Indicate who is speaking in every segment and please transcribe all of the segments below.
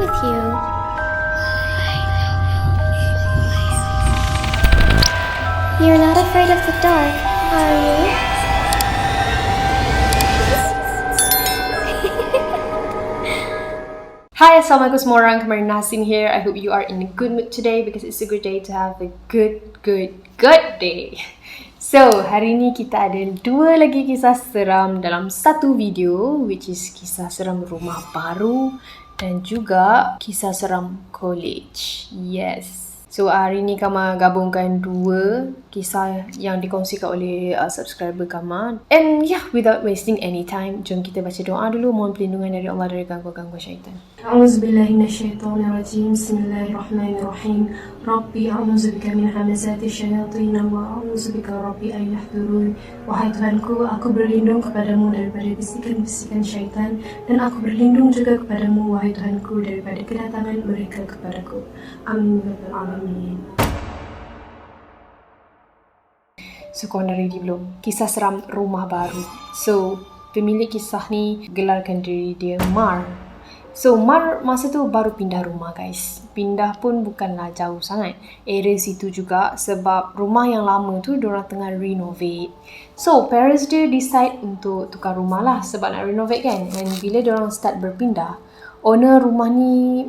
Speaker 1: with you. You're not afraid of the dark, are you?
Speaker 2: Hi, Assalamualaikum semua orang. Kemarin Nasim here. I hope you are in a good mood today because it's a good day to have a good day. So, hari ni kita ada 2 lagi kisah seram dalam satu video, which is kisah seram rumah baru dan juga kisah seram college. Yes. So, hari ni Kama gabungkan 2 kisah yang dikongsikan oleh subscriber Kama. And yeah, without wasting any time, jom kita baca doa dulu. Mohon perlindungan dari Allah dari gangguan-gangguan syaitan. A'udzubillahi minasyaitonirrajim. Bismillahirrahmanirrahim. Rabbi a'udzubika min hamazati syayatin wa a'udzubika Rabbi an yahdurun. Wahai Tuhanku, aku berlindung kepadamu daripada bisikan-bisikan syaitan, dan aku berlindung juga kepadamu, wahai Tuhanku, daripada kedatangan mereka kepadaku. Amin ya rabbal alamin. So, korang dah ready belum? Kisah seram rumah baru. So, pemilik kisah ni gelarkan diri dia Mar. So, Mar masa tu baru pindah rumah, guys. Pindah pun bukanlah jauh sangat. Area situ juga sebab rumah yang lama tu diorang tengah renovate. So, parents dia decide untuk tukar rumah lah sebab nak renovate kan. And bila diorang start berpindah, owner rumah ni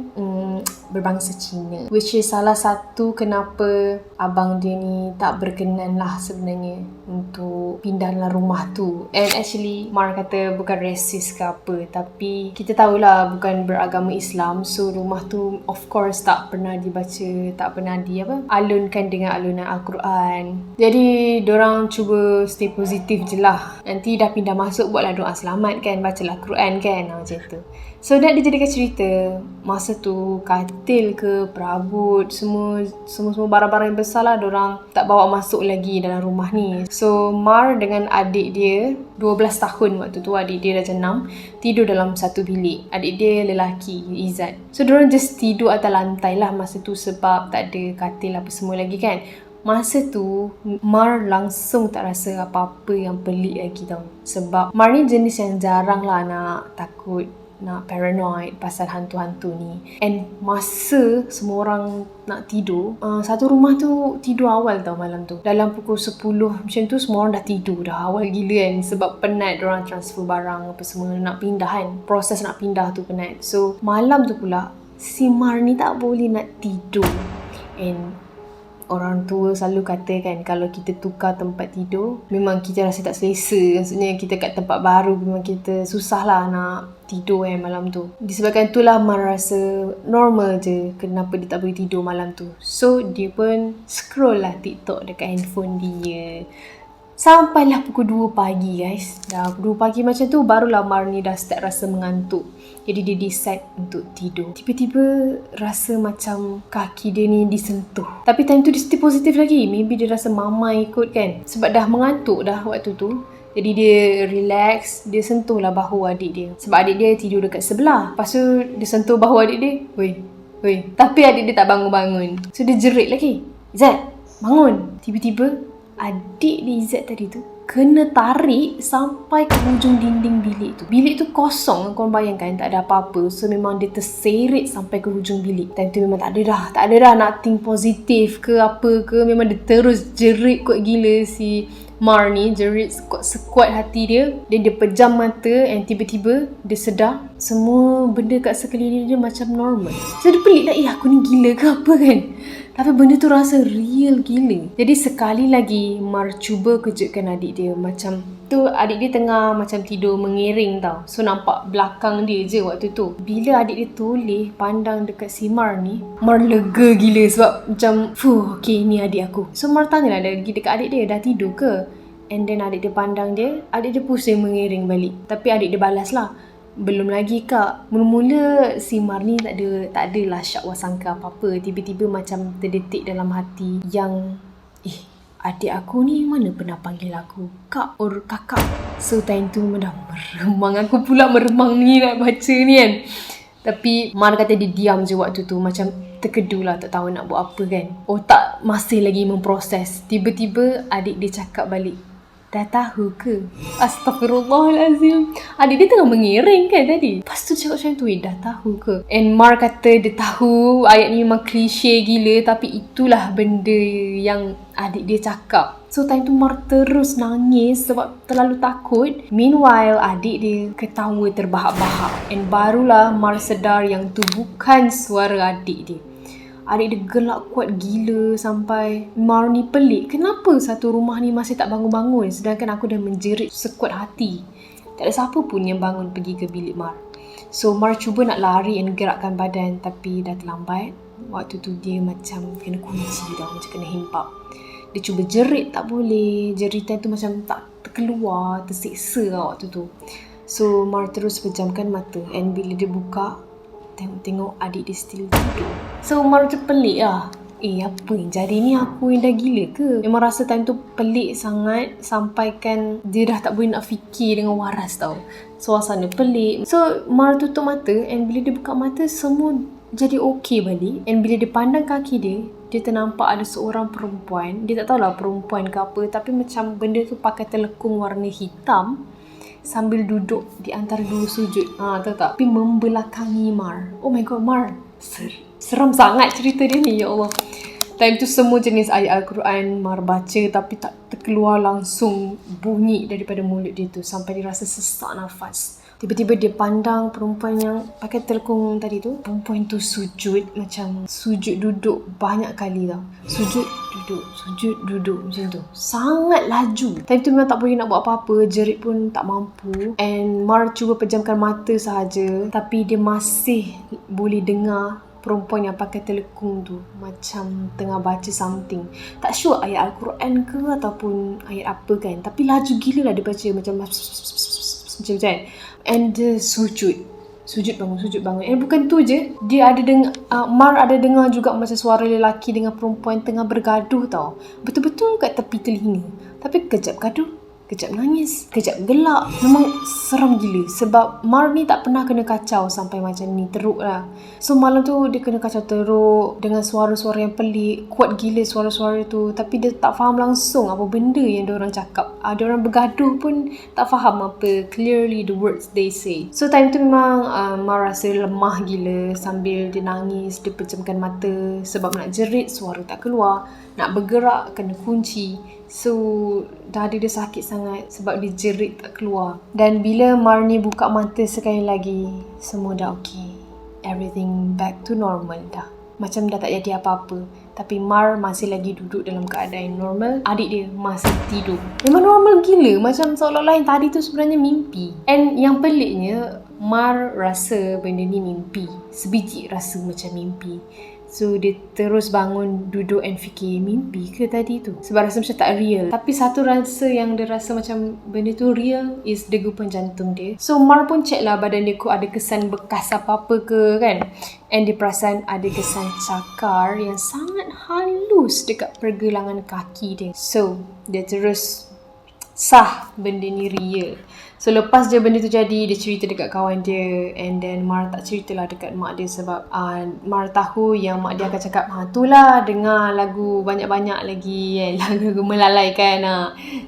Speaker 2: berbangsa Cina, which is salah satu kenapa abang dia ni tak berkenan lah sebenarnya untuk pindah dalam rumah tu. And actually Mar kata bukan racist ke apa, tapi kita tahulah bukan beragama Islam, so rumah tu of course tak pernah dibaca, tak pernah alunkan dengan alunan Al-Quran. Jadi dorang cuba stay positif je lah. Nanti dah pindah masuk, buatlah doa selamat kan, bacalah Quran kan, macam tu. So nak dijadikan cerita, masa tu katil ke, perabot, semua barang-barang yang besar lah dorang tak bawa masuk lagi dalam rumah ni. So Mar dengan adik dia, 12 tahun waktu tu, adik dia dah 6, tidur dalam satu bilik. Adik dia lelaki, Izzat. So dorang just tidur atas lantai lah masa tu sebab tak ada katil apa semua lagi kan. Masa tu, Mar langsung tak rasa apa-apa yang pelik lagi tau. Sebab Mar ni jenis yang jarang lah nak takut, nak paranoid pasal hantu-hantu ni. And masa semua orang nak tidur, satu rumah tu tidur awal tau malam tu. Dalam pukul 10 macam tu semua orang dah tidur dah. Awal gila kan, sebab penat diorang transfer barang apa semua, nak pindah kan. Proses nak pindah tu penat. So malam tu pula si Mar ni tak boleh nak tidur. And orang tua selalu kata kan, kalau kita tukar tempat tidur, memang kita rasa tak selesa. Maksudnya kita kat tempat baru, memang kita susah lah nak tidur malam tu. Disebabkan itulah Mar rasa normal je kenapa dia tak boleh tidur malam tu. So dia pun scroll lah TikTok dekat handphone dia. Sampailah pukul 2 pagi guys. Dah pukul 2 pagi macam tu, barulah Mar ni dah start rasa mengantuk. Jadi dia decide untuk tidur. Tiba-tiba rasa macam kaki dia ni disentuh. Tapi time tu dia still positif lagi. Maybe dia rasa mama ikut kan. Sebab dah mengantuk dah waktu tu. Jadi dia relax. Dia sentuh lah bahu adik dia. Sebab adik dia tidur dekat sebelah. Lepas tu dia sentuh bahu adik dia. Woi. Tapi adik dia tak bangun-bangun. So dia jerit lagi. Izzat, bangun. Tiba-tiba adik dia Izzat tadi tu kena tarik sampai ke hujung dinding bilik tu. Bilik tu kosong, korang bayangkan, tak ada apa-apa. So memang dia terseret sampai ke hujung bilik. Time tu memang tak ada dah nak think positif ke apa ke. Memang dia terus jerit kuat gila si Mar ni, jerit sekuat hati dia. Dan dia pejam mata and tiba-tiba dia sedar semua benda kat sekeliling dia macam normal. So dia pelik lah, aku ni gila ke apa kan. Tapi benda tu rasa real gila. Jadi sekali lagi Mar cuba kejutkan adik dia. Macam tu adik dia tengah macam tidur mengiring tau. So nampak belakang dia je waktu tu. Bila adik dia toleh pandang dekat si Mar ni, Mar lega gila sebab macam okay ni adik aku. So Mar tanyalah lagi dekat adik dia, dah tidur ke? And then adik dia pandang dia, adik dia pusing mengiring balik. Tapi adik dia balas lah, belum lagi kak. Mula-mula si Mar ni tak adalah syak wasangka apa-apa. Tiba-tiba macam terdetik dalam hati yang adik aku ni mana pernah panggil aku kak or kakak. So time tu dah meremang. Aku pula meremang ni nak baca ni kan. Tapi Mar kata dia diam je waktu tu, macam terkedu lah, tak tahu nak buat apa kan. Otak masih lagi memproses. Tiba-tiba adik dia cakap balik, dah tahu ke? Astaghfirullahalazim. Adik dia tengah mengiring kan tadi. Lepas tu cakap macam tu, dah tahu ke? And Mar kata dia tahu ayat ni memang klise gila, tapi itulah benda yang adik dia cakap. So time tu Mar terus nangis sebab terlalu takut. Meanwhile adik dia ketawa terbahak-bahak. And barulah Mar sedar yang tu bukan suara adik dia. Adik dia gelak kuat gila sampai Mar ni pelik. Kenapa satu rumah ni masih tak bangun-bangun sedangkan aku dah menjerit sekuat hati. Tak ada siapa pun yang bangun pergi ke bilik Mar. So Mar cuba nak lari dan gerakkan badan tapi dah terlambat. Waktu tu dia macam kena kunci tau, macam kena hempap. Dia cuba jerit tak boleh. Jeritan tu macam tak terkeluar, terseksa lah waktu tu. So Mar terus pejamkan mata and bila dia buka, tengok adik dia still tidur. So Mar macam pelik lah. Apa yang jadi ni, aku yang dah gila ke? Memang rasa time tu pelik sangat sampaikan dia dah tak boleh nak fikir dengan waras tau. Suasana pelik. So Mar tutup mata and bila dia buka mata semua jadi okey balik. And bila dia pandang kaki dia, dia ternampak ada seorang perempuan. Dia tak tahulah perempuan ke apa, tapi macam benda tu pakai telekung warna hitam sambil duduk di antara dua sujud. Tahu tak? Tapi membelakangi Mar. Oh my god, Mar. Seram sangat cerita dia ni, ya Allah. Time tu semua jenis ayat Al-Quran Mar baca tapi tak terkeluar langsung bunyi daripada mulut dia tu sampai dia rasa sesak nafas. Tiba-tiba dia pandang perempuan yang pakai telekung tadi tu. Perempuan tu sujud, macam sujud duduk banyak kali tau. Sujud duduk macam tu. Sangat laju. Time tu memang tak boleh nak buat apa-apa. Jerit pun tak mampu. And Mar cuba pejamkan mata sahaja, tapi dia masih boleh dengar perempuan yang pakai telekung tu macam tengah baca something. Tak sure ayat Al-Quran ke ataupun ayat apa kan. Tapi laju gila lah dia baca, macam macam. And dia sujud bangun. And bukan tu je, dia ada dengar, Mar ada dengar juga macam suara lelaki dengan perempuan tengah bergaduh tau. Betul-betul kat tepi telinga. Tapi kejap gaduh, kejap nangis, kejap gelak. Memang seram gila sebab Mar ni tak pernah kena kacau sampai macam ni, teruk lah. So malam tu dia kena kacau teruk dengan suara-suara yang pelik, kuat gila suara-suara tu. Tapi dia tak faham langsung apa benda yang diorang cakap. Diorang bergaduh pun tak faham apa clearly the words they say. So time tu memang Mar rasa lemah gila. Sambil dia nangis, dia pejamkan mata sebab nak jerit suara tak keluar, nak bergerak kena kunci. So dada dia sakit sangat sebab dia jerit tak keluar. Dan bila Mar ni buka mata sekali lagi, semua dah okey. Everything back to normal dah. Macam dah tak jadi apa-apa. Tapi Mar masih lagi duduk dalam keadaan normal. Adik dia masih tidur. Memang normal gila. Macam seolah-olah yang tadi tu sebenarnya mimpi. And yang peliknya, Mar rasa benda ni mimpi. Sebiji rasa macam mimpi. So dia terus bangun, duduk and fikir, mimpi ke tadi tu? Sebab rasa macam tak real. Tapi satu rasa yang dia rasa macam benda tu real is degupan jantung dia. So Mar pun check lah badan dia kok ada kesan bekas apa-apa ke kan. And dia perasan ada kesan cakar yang sangat halus dekat pergelangan kaki dia. So dia terus sah benda ni real. So lepas je benda tu jadi, dia cerita dekat kawan dia. And then Mar tak ceritalah dekat mak dia sebab Mar tahu yang mak dia akan cakap, itulah dengar lagu banyak-banyak lagi kan, lagu melalaikan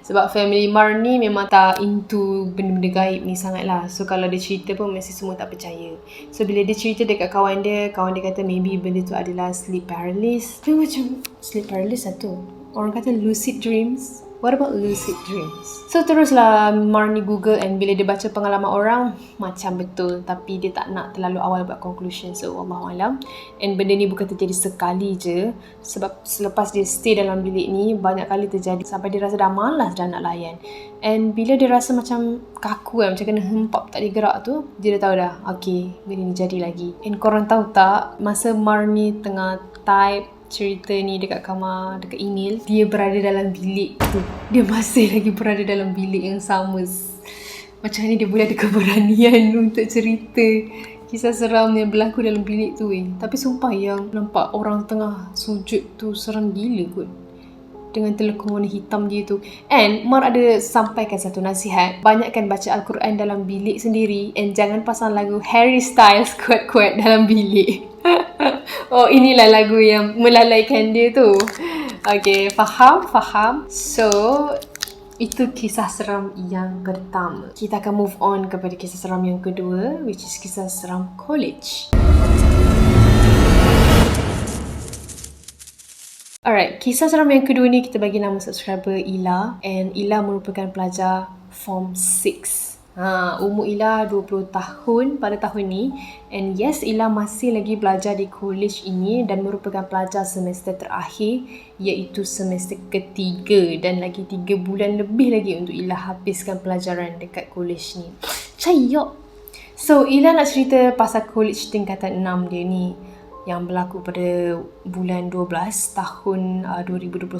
Speaker 2: Sebab family Mar ni memang tak into benda-benda gaib ni sangat lah. So kalau dia cerita pun mesti semua tak percaya. So bila dia cerita dekat kawan dia kata maybe benda tu adalah sleep paralysis. Dia macam sleep paralysis tu, orang kata lucid dreams. What about lucid dreams? So teruslah Mar ni Google and bila dia baca pengalaman orang, macam betul. Tapi dia tak nak terlalu awal buat conclusion. So Wallahualam. And benda ni bukan terjadi sekali je. Sebab selepas dia stay dalam bilik ni, banyak kali terjadi sampai dia rasa dah malas dah nak layan. And bila dia rasa macam kaku kan, macam kena hempap tak digerak tu, dia dah tahu dah, okay, benda ni jadi lagi. And korang tahu tak, masa Mar ni tengah type cerita ni dekat kamar, dekat email, dia berada dalam bilik tu. Dia masih lagi berada dalam bilik yang sama. Macam ni dia boleh ada keberanian untuk cerita kisah seram yang berlaku dalam bilik tu Tapi sumpah yang nampak orang tengah sujud tu seram gila kot, dengan telekung warna hitam dia tu. And Mar ada sampaikan satu nasihat, banyakkan baca Al-Quran dalam bilik sendiri and jangan pasang lagu Harry Styles kuat-kuat dalam bilik. Oh, inilah lagu yang melalaikan dia tu. Okay, faham. So Itu kisah seram yang pertama. Kita akan move on kepada kisah seram yang kedua, which is kisah seram college. Alright, kisah seram yang kedua ni kita bagi nama subscriber Ila, and Ila merupakan pelajar Form 6. Umur Ila 20 tahun pada tahun ni, and yes, Ila masih lagi belajar di college ini dan merupakan pelajar semester terakhir, iaitu semester ketiga, dan lagi 3 bulan lebih lagi untuk Ila habiskan pelajaran dekat college ni. Cayak! So, Ila nak cerita pasal college tingkatan 6 dia ni yang berlaku pada bulan 12 tahun 2021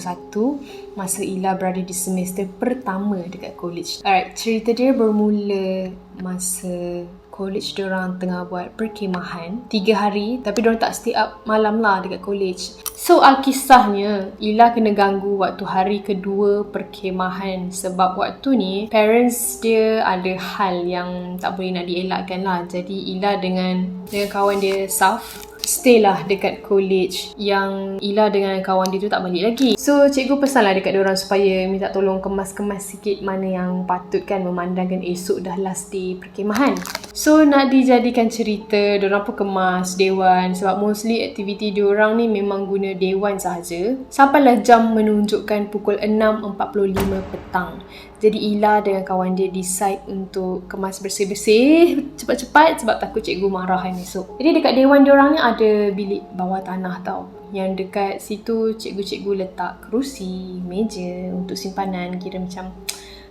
Speaker 2: masa Ila berada di semester pertama dekat college. Alright, cerita dia bermula masa college diorang tengah buat perkemahan 3 hari, tapi diorang tak stay up malam lah dekat college. So, alkisahnya Ila kena ganggu waktu hari kedua perkemahan sebab waktu ni parents dia ada hal yang tak boleh nak dielakkan lah. Jadi Ila dengan kawan dia Saf stay lah dekat college yang Ila dengan kawan dia tu tak balik lagi. So, cikgu pesan lah dekat diorang supaya minta tolong kemas-kemas sikit mana yang patut kan, memandangkan esok dah last day perkemahan. So, nak dijadikan cerita, diorang pun kemas dewan sebab mostly aktiviti diorang ni memang guna dewan sahaja. Sampailah jam menunjukkan pukul 6.45 petang. Jadi Ila dengan kawan dia decide untuk kemas bersih-bersih cepat-cepat sebab takut cikgu marahan esok. Jadi dekat dewan diorang ni ada bilik bawah tanah tau. Yang dekat situ cikgu-cikgu letak kerusi, meja untuk simpanan, kira macam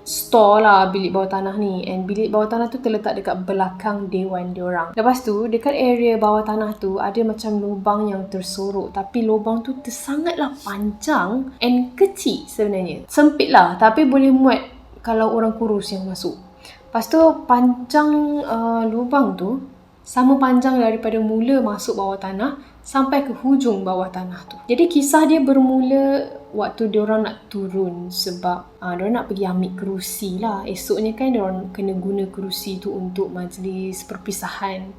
Speaker 2: store lah bilik bawah tanah ni. And bilik bawah tanah tu terletak dekat belakang dewan diorang. Lepas tu dekat area bawah tanah tu ada macam lubang yang tersorok, tapi lubang tu sangatlah panjang and kecil sebenarnya. Sempit lah tapi boleh muat kalau orang kurus yang masuk. Lepas tu panjang lubang tu sama panjang daripada mula masuk bawah tanah sampai ke hujung bawah tanah tu. Jadi kisah dia bermula waktu diorang nak turun sebab diorang nak pergi ambil kerusi lah. Esoknya kan diorang kena guna kerusi tu untuk majlis perpisahan.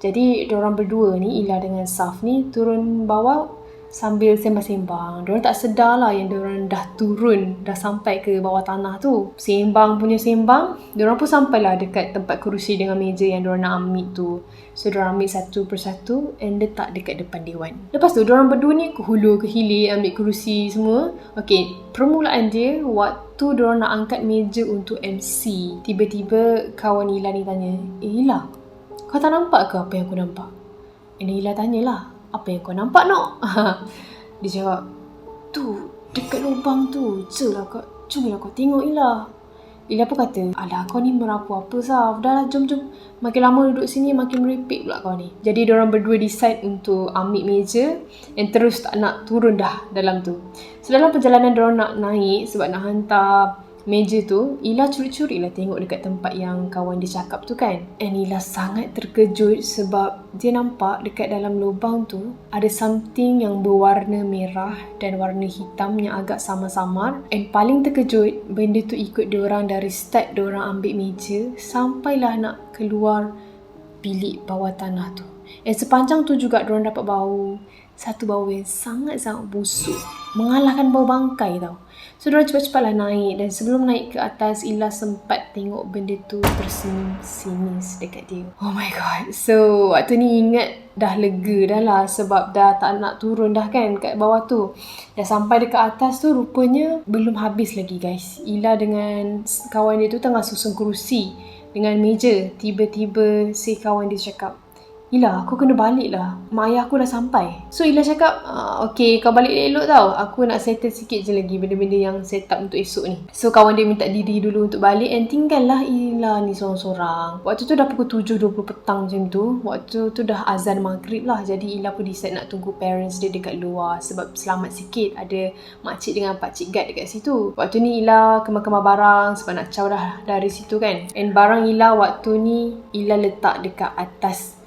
Speaker 2: Jadi diorang berdua ni, Ila dengan Saf ni, turun bawah sambil sembang-sembang. Diorang tak sedar lah yang diorang dah turun, dah sampai ke bawah tanah tu. Sembang punya sembang, diorang pun sampailah dekat tempat kerusi dengan meja yang diorang nak ambil tu. So, diorang ambil satu persatu and letak dekat depan dewan. Lepas tu, diorang berdua ni ke hulu ke hilir ambil kerusi semua. Okay, permulaan dia waktu diorang nak angkat meja untuk MC. Tiba-tiba kawan Ila ni tanya, Ila, kau tak nampak ke apa yang aku nampak? And Ila tanyalah, apa yang kau nampak nak? Dia jawab, tu dekat lubang tu, cubalah kau tengok Ila. Ila pun kata, alah kau ni merapu apa Saf? Dah lah jom. Makin lama duduk sini makin merepek pula kau ni. Jadi diorang berdua decide untuk ambil meja and terus tak nak turun dah dalam tu. So dalam perjalanan diorang nak naik sebab nak hantar meja tu, Ila curi-curi lah tengok dekat tempat yang kawan dia cakap tu kan. And Ila sangat terkejut sebab dia nampak dekat dalam lubang tu ada something yang berwarna merah dan warna hitam yang agak samar-samar. And paling terkejut, benda tu ikut diorang dari start diorang ambil meja sampailah nak keluar bilik bawah tanah tu. And sepanjang tu juga diorang dapat bau. Satu bau yang sangat-sangat busuk, mengalahkan bau bangkai tau. So, diorang cepat-cepatlah naik dan sebelum naik ke atas, Ila sempat tengok benda tu tersenyum sinis dekat dia. Oh my god. So, waktu ni ingat dah lega dah lah sebab dah tak nak turun dah kan kat bawah tu. Dah sampai dekat atas tu rupanya belum habis lagi guys. Ila dengan kawan dia tu tengah susun kerusi dengan meja. Tiba-tiba si kawan dia cakap, Ila, aku kena balik lah. Mak ayah aku dah sampai. So, Ila cakap, okay, kau balik elok tau. Aku nak settle sikit je lagi benda-benda yang set up untuk esok ni. So, kawan dia minta diri dulu untuk balik and tinggallah Ila ni seorang-seorang. Waktu tu dah pukul 7.20 petang macam tu. Waktu tu dah azan maghrib lah. Jadi, Ila pun decide nak tunggu parents dia dekat luar sebab selamat sikit. Ada makcik dengan pakcik guard dekat situ. Waktu ni, Ila kemar-kemar barang sebab nak caw dah dari situ kan. And barang Ila waktu ni, Ila letak dekat atas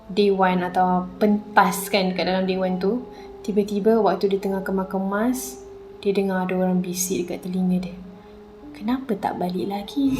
Speaker 2: dewan atau pentas kan dekat dalam dewan tu. Tiba-tiba waktu dia tengah kemas-kemas, dia dengar ada orang bisik dekat telinga dia, kenapa tak balik lagi?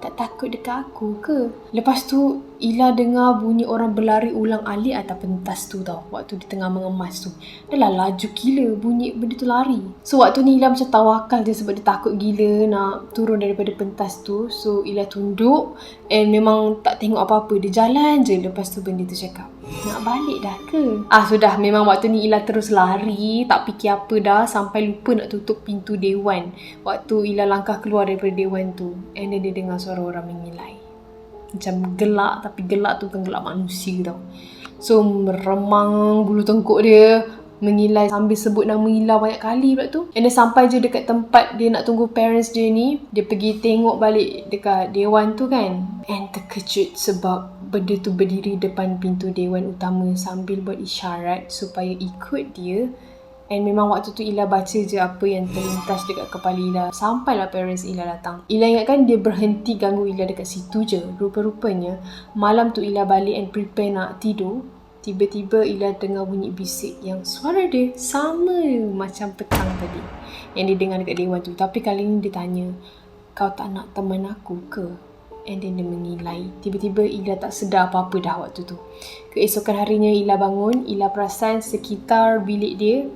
Speaker 2: tak takut dekat aku ke? Lepas tu Ila dengar bunyi orang berlari ulang alik atas pentas tu tau. Waktu dia tengah mengemas tu. Dah lah laju gila bunyi benda tu lari. So waktu ni Ila macam tawakal je sebab dia takut gila nak turun daripada pentas tu. So Ila tunduk and memang tak tengok apa-apa. Dia jalan je. Lepas tu benda tu cakap, nak balik dah ke? Sudah. Memang waktu ni Ila terus lari. Tak fikir apa dah. Sampai lupa nak tutup pintu dewan. Waktu Ila langkah keluar daripada dewan tu. And then dia dengar suara orang mengilai. Macam gelak, tapi gelak tu bukan gelak manusia tau. So meremang bulu tengkuk dia, mengilai sambil sebut nama Ila banyak kali pula tu. And then sampai je dekat tempat dia nak tunggu parents dia ni, dia pergi tengok balik dekat dewan tu kan. And terkejut sebab benda tu berdiri depan pintu dewan utama sambil buat isyarat supaya ikut dia. And memang waktu tu Ila baca je apa yang terlintas dekat kepala Ila. Sampailah parents Ila datang. Ila ingatkan dia berhenti ganggu Ila dekat situ je. Rupa-rupanya malam tu Ila balik and prepare nak tidur. Tiba-tiba Ila dengar bunyi bisik yang suara dia sama macam petang tadi yang dia dengar dekat dewan tu. Tapi kali ni dia tanya, kau tak nak teman aku ke? And then dia mengilai. Tiba-tiba Ila tak sedar apa-apa dah waktu tu. Keesokan harinya Ila bangun. Ila perasan sekitar bilik dia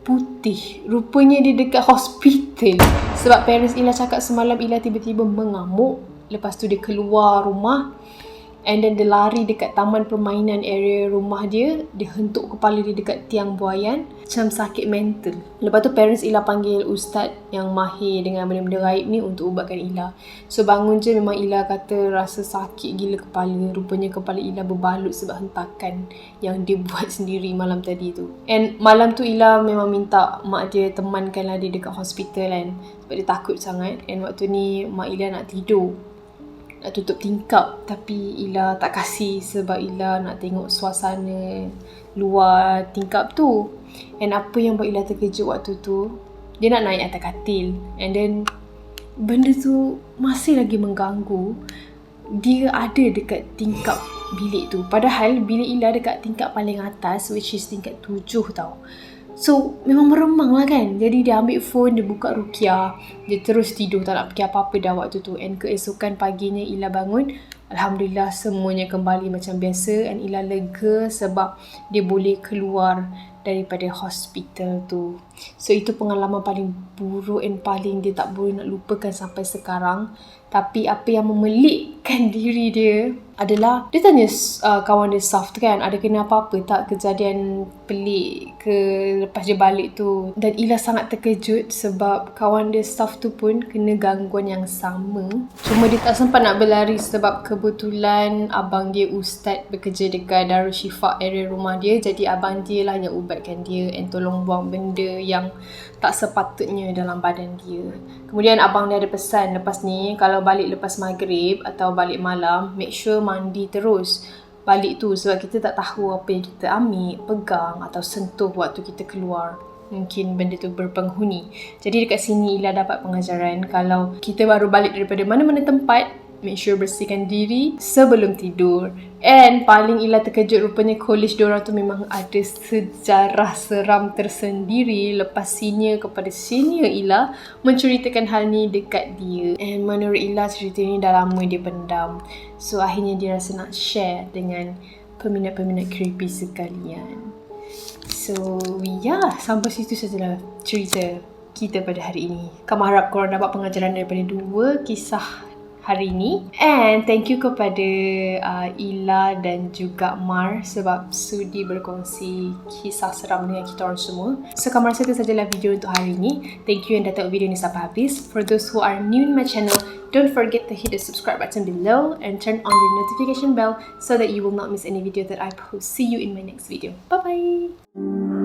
Speaker 2: putih. Rupanya dia dekat hospital. Sebab parents Ila cakap semalam Ila tiba-tiba mengamuk. Lepas tu dia keluar rumah. And then dia lari dekat taman permainan area rumah dia. Dia hentuk kepala dia dekat tiang buaian. Macam sakit mental. Lepas tu parents Ila panggil ustaz yang mahir dengan benda-benda gaib ni untuk ubatkan Ila. So bangun je memang Ila kata rasa sakit gila kepala. Rupanya kepala Ila berbalut sebab hentakan yang dia buat sendiri malam tadi tu. And malam tu Ila memang minta mak dia temankanlah dia dekat hospital kan. Sebab dia takut sangat. And waktu ni mak Ila nak tidur, nak tutup tingkap, tapi Ila tak kasih sebab Ila nak tengok suasana luar tingkap tu. And apa yang buat Ila terkejut waktu tu, dia nak naik atas katil. And then benda tu masih lagi mengganggu. Dia ada dekat tingkap bilik tu. Padahal bilik Ila dekat tingkap paling atas, which is tingkat 7 tau. So memang meremang lah kan. Jadi dia ambil phone, dia buka ruqyah. Dia terus tidur, tak nak fikir apa-apa dah waktu tu. And keesokan paginya Ila bangun, Alhamdulillah semuanya kembali macam biasa. And Ila lega sebab dia boleh keluar daripada hospital tu. So itu pengalaman paling buruk and paling dia tak boleh nak lupakan sampai sekarang. Tapi apa yang memelikkan diri dia adalah, dia tanya kawan dia Saf tu kan, ada kena apa-apa tak kejadian pelik ke lepas dia balik tu. Dan Ila sangat terkejut sebab kawan dia Saf tu pun kena gangguan yang sama. Cuma dia tak sempat nak berlari sebab kebetulan abang dia ustaz bekerja dekat Darul Shifa area rumah dia. Jadi abang dia lah yang ubatkan dia and tolong buang benda yang tak sepatutnya dalam badan dia. Kemudian abang dia ada pesan lepas ni, kalau balik lepas maghrib atau balik malam, make sure mandi terus balik tu sebab kita tak tahu apa yang kita ambil, pegang atau sentuh waktu kita keluar. Mungkin benda tu berpenghuni. Jadi dekat sini Ila dapat pengajaran kalau kita baru balik daripada mana-mana tempat, make sure bersihkan diri sebelum tidur. And paling Ila terkejut, rupanya college diorang tu memang ada sejarah seram tersendiri lepas senior kepada senior Ila menceritakan hal ni dekat dia. And menurut Ila cerita ni dah lama dia pendam. So akhirnya dia rasa nak share dengan peminat-peminat creepy sekalian. So sampai situ sajalah cerita kita pada hari ini. Kami harap korang dapat pengajaran daripada 2 kisah hari ni. And thank you kepada Ila dan juga Mar sebab sudi berkongsi kisah seram dengan kita orang semua. So kami rasa itu sajalah video untuk hari ini. Thank you yang dah tengok video ni sampai habis. For those who are new in my channel, don't forget to hit the subscribe button below and turn on the notification bell so that you will not miss any video that I post. See you in my next video. Bye bye.